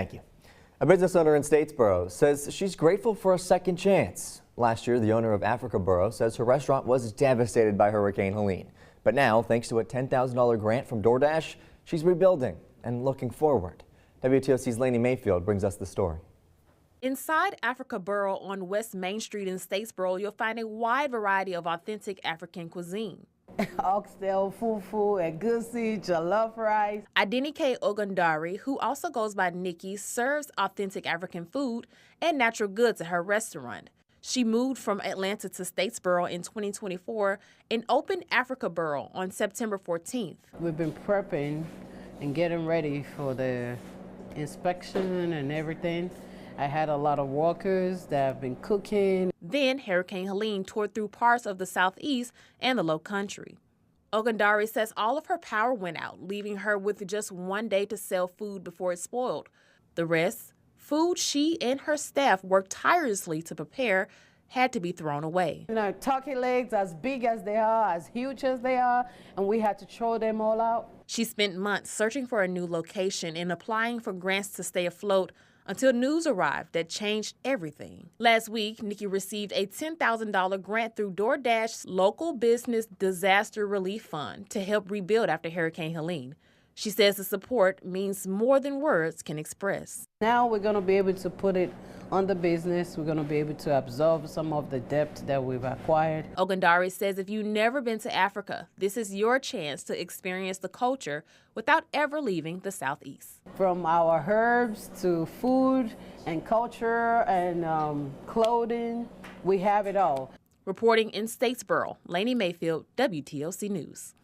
Thank you. A business owner in Statesboro says she's grateful for a second chance. Last year, the owner of Africa Borough says her restaurant was devastated by Hurricane Helene. But now, thanks to a $10,000 grant from DoorDash, she's rebuilding and looking forward. WTOC's Lainey Mayfield brings us the story. Inside Africa Borough on West Main Street in Statesboro, you'll find a wide variety of authentic African cuisine. Oxtail, fufu, egusi, jollof rice. Adenike Ogundari, who also goes by Nikki, serves authentic African food and natural goods at her restaurant. She moved from Atlanta to Statesboro in 2024 and opened Africa Borough on September 14th. We've been prepping and getting ready for the inspection and everything. I had a lot of workers that have been cooking. Then Hurricane Helene tore through parts of the southeast and the low country. Ogundari says all of her power went out, leaving her with just one day to sell food before it spoiled. The rest, food she and her staff worked tirelessly to prepare, had to be thrown away. Turkey legs as big as they are, as huge as they are, and we had to throw them all out. She spent months searching for a new location and applying for grants to stay afloat until news arrived that changed everything. Last week, Nikki received a $10,000 grant through DoorDash's Local Business Disaster Relief Fund to help rebuild after Hurricane Helene. She says the support means more than words can express. Now we're going to be able to put it on the business. We're going to be able to absorb some of the debt that we've acquired. Ogundari says if you've never been to Africa, this is your chance to experience the culture without ever leaving the Southeast. From our herbs to food and culture and clothing, we have it all. Reporting in Statesboro, Lainey Mayfield, WTOC News.